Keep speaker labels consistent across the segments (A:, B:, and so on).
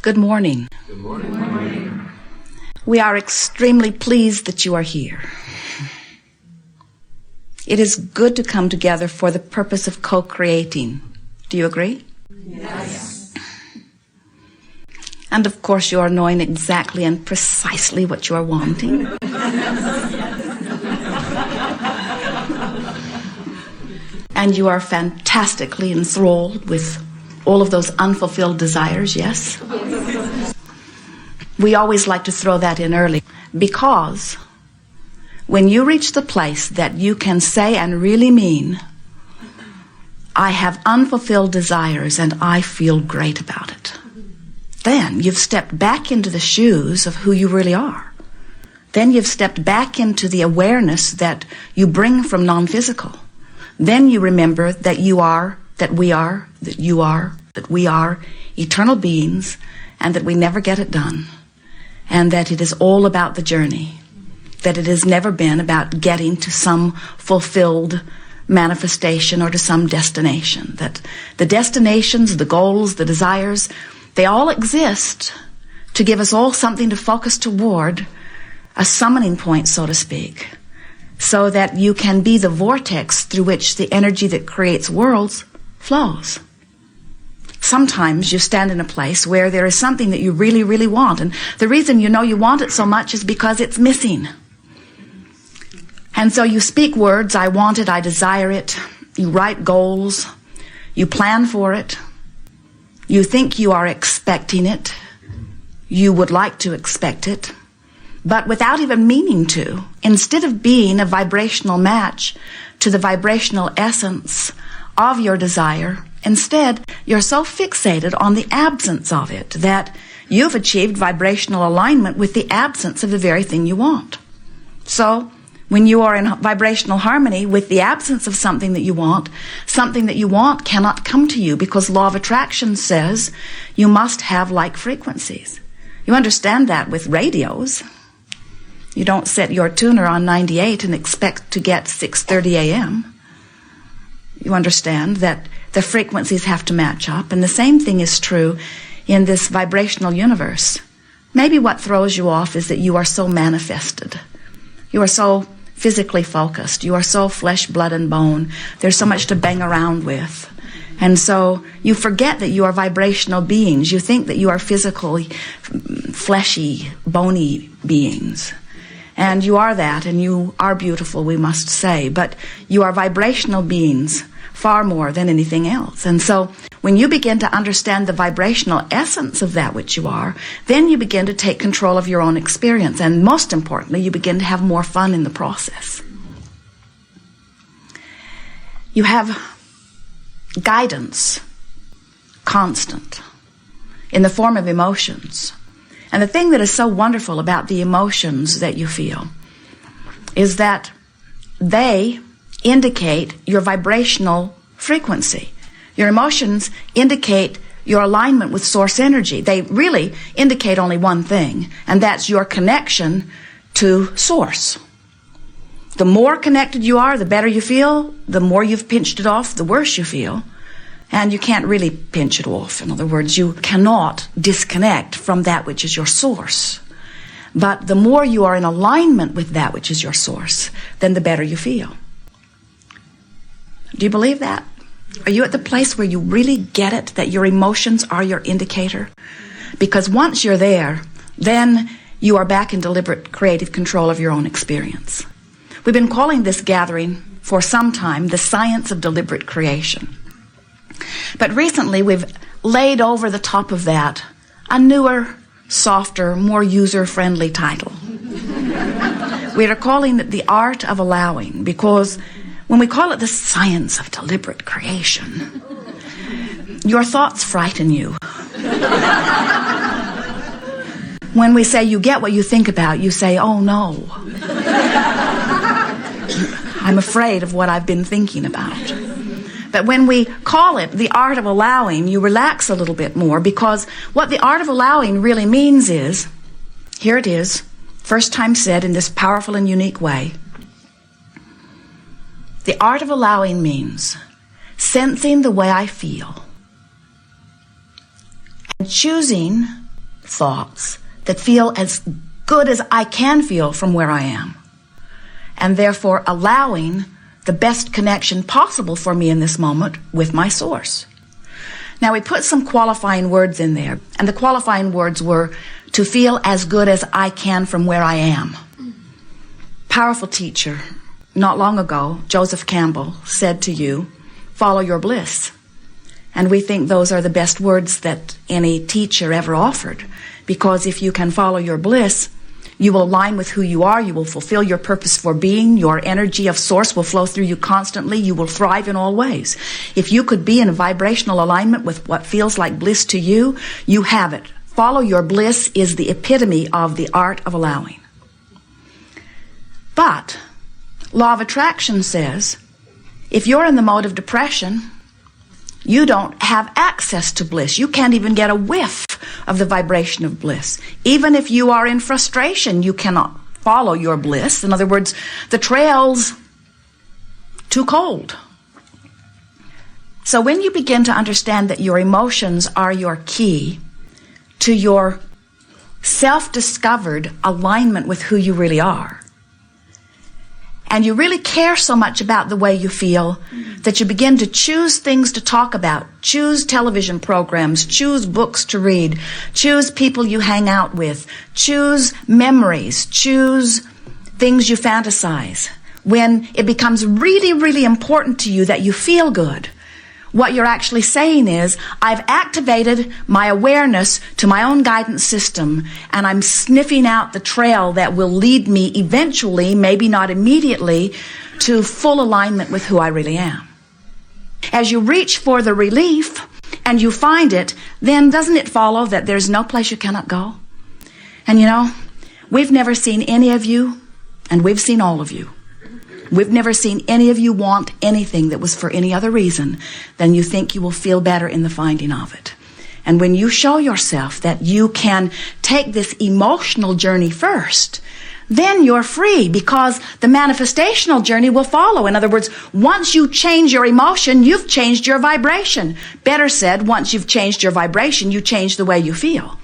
A: Good morning.
B: Good morning. Good morning.
A: We are extremely pleased that you are here. It is good to come together for the purpose of co-creating. Do you agree?
B: Yes.
A: And of course you are knowing exactly and precisely what you are wanting. And you are fantastically enthralled with all of those unfulfilled desires, yes? We always like to throw that in early, because when you reach the place that you can say and really mean, I have unfulfilled desires and I feel great about it, then you've stepped back into the shoes of who you really are. Then you've stepped back into the awareness that you bring from non-physical. Then you remember that you are, that we are, that you are, that we are eternal beings, and that we never get it done, and that it is all about the journey, that it has never been about getting to some fulfilled manifestation or to some destination, that the destinations, the goals, the desires, they all exist to give us all something to focus toward, a summoning point, so to speak, so that you can be the vortex through which the energy that creates worlds flows. Sometimes you stand in a place where there is something that you really, really want, and the reason you know you want it so much is because it's missing. And so you speak words, I want it, I desire it. You write goals, you plan for it, you think you are expecting it, you would like to expect it, but without even meaning to, instead of being a vibrational match to the vibrational essence of your desire, instead, you're so fixated on the absence of it that you've achieved vibrational alignment with the absence of the very thing you want. So, when you are in vibrational harmony with the absence of something that you want cannot come to you, because law of attraction says you must have like frequencies. You understand that with radios. You don't set your tuner on 98 and expect to get 6:30 a.m. You understand that the frequencies have to match up, and the same thing is true in this vibrational universe. Maybe what throws you off is that you are so manifested. You are so physically focused. You are so flesh, blood, and bone. There's so much to bang around with. And so you forget that you are vibrational beings. You think that you are physically fleshy, bony beings. And you are that, and you are beautiful, we must say. But you are vibrational beings far more than anything else. And so when you begin to understand the vibrational essence of that which you are, then you begin to take control of your own experience. And most importantly, you begin to have more fun in the process. You have guidance, constant, in the form of emotions. And the thing that is so wonderful about the emotions that you feel is that they indicate your vibrational frequency. Your emotions indicate your alignment with source energy. They really indicate only one thing, and that's your connection to source. The more connected you are, the better you feel. The more you've pinched it off, the worse you feel. And you can't really pinch it off. In other words, you cannot disconnect from that which is your source. But the more you are in alignment with that which is your source, then the better you feel. Do you believe that? Are you at the place where you really get it, that your emotions are your indicator? Because once you're there, then you are back in deliberate creative control of your own experience. We've been calling this gathering for some time the science of deliberate creation. But recently we've laid over the top of that a newer, softer, more user-friendly title. We are calling it the art of allowing, because when we call it the science of deliberate creation, your thoughts frighten you. When we say you get what you think about, you say, oh no. I'm afraid of what I've been thinking about. But when we call it the art of allowing, you relax a little bit more, because what the art of allowing really means is, here it is, first time said in this powerful and unique way. The art of allowing means sensing the way I feel and choosing thoughts that feel as good as I can feel from where I am, and therefore allowing the best connection possible for me in this moment with my source. Now, we put some qualifying words in there, and the qualifying words were to feel as good as I can from where I am. Powerful teacher, not long ago, Joseph Campbell, said to you, follow your bliss. And we think those are the best words that any teacher ever offered, because if you can follow your bliss, you will align with who you are, you will fulfill your purpose for being, your energy of source will flow through you constantly, you will thrive in all ways. If you could be in a vibrational alignment with what feels like bliss to you, you have it. Follow your bliss is the epitome of the art of allowing. But law of attraction says, if you're in the mode of depression, you don't have access to bliss. You can't even get a whiff of the vibration of bliss. Even if you are in frustration, you cannot follow your bliss. In other words, the trail's too cold. So when you begin to understand that your emotions are your key to your self-discovered alignment with who you really are, and you really care so much about the way you feel that you begin to choose things to talk about, choose television programs, choose books to read, choose people you hang out with, choose memories, choose things you fantasize. When it becomes really, really important to you that you feel good, what you're actually saying is, I've activated my awareness to my own guidance system, and I'm sniffing out the trail that will lead me eventually, maybe not immediately, to full alignment with who I really am. As you reach for the relief and you find it, then doesn't it follow that there's no place you cannot go? And you know, we've never seen any of you, and we've seen all of you. We've never seen any of you want anything that was for any other reason than you think you will feel better in the finding of it. And when you show yourself that you can take this emotional journey first, then you're free, because the manifestational journey will follow. In other words, once you change your emotion, you've changed your vibration. Better said, once you've changed your vibration, you change the way you feel.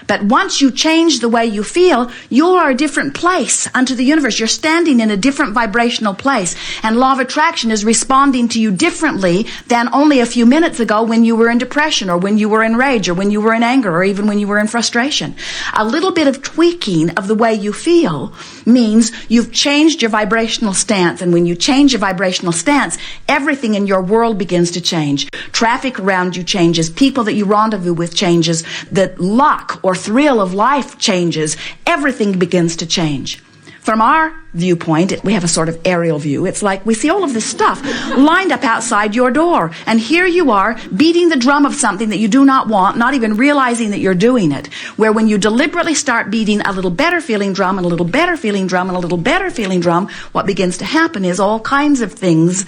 A: But once you change the way you feel, you are a different place unto the universe. You're standing in a different vibrational place. And law of attraction is responding to you differently than only a few minutes ago when you were in depression, or when you were in rage, or when you were in anger, or even when you were in frustration. A little bit of tweaking of the way you feel means you've changed your vibrational stance. And when you change your vibrational stance, everything in your world begins to change. Traffic around you changes. People that you rendezvous with changes. The luck or thrill of life changes. Everything begins to change. From our viewpoint, we have a sort of aerial view. It's like we see all of this stuff lined up outside your door. And here you are beating the drum of something that you do not want, not even realizing that you're doing it. Where when you deliberately start beating a little better feeling drum and a little better feeling drum and a little better feeling drum, what begins to happen is all kinds of things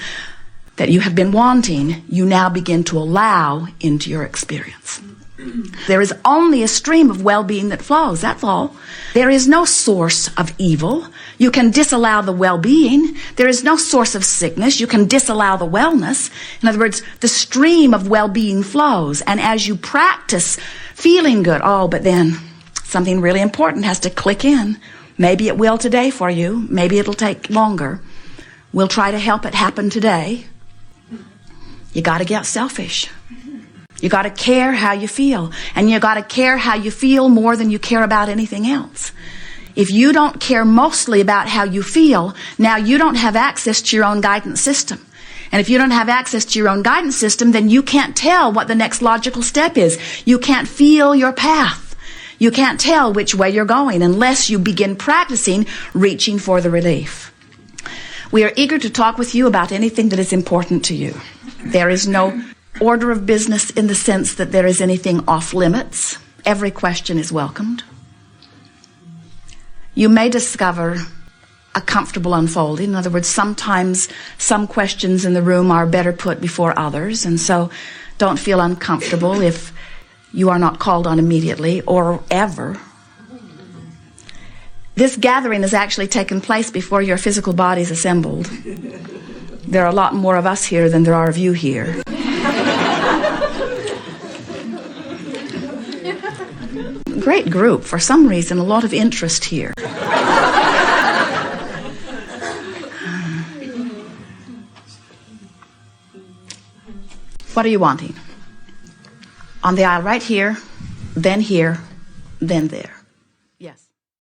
A: that you have been wanting, you now begin to allow into your experience. There is only a stream of well-being that flows, that's all. There is no source of evil. You can disallow the well-being. There is no source of sickness. You can disallow the wellness. In other words, the stream of well-being flows. And as you practice feeling good, but then something really important has to click in. Maybe it will today for you. Maybe it'll take longer. We'll try to help it happen today. You got to get selfish. You got to care how you feel. And you got to care how you feel more than you care about anything else. If you don't care mostly about how you feel, now you don't have access to your own guidance system. And if you don't have access to your own guidance system, then you can't tell what the next logical step is. You can't feel your path. You can't tell which way you're going unless you begin practicing reaching for the relief. We are eager to talk with you about anything that is important to you. There is no order of business in the sense that there is anything off limits. Every question is welcomed. You may discover a comfortable unfolding. In other words, sometimes some questions in the room are better put before others, and so don't feel uncomfortable if you are not called on immediately or ever. This gathering has actually taken place before your physical body's assembled. There are a lot more of us here than there are of you here. Great group. For some reason, a lot of interest here. What are you wanting? On the aisle right here, then there.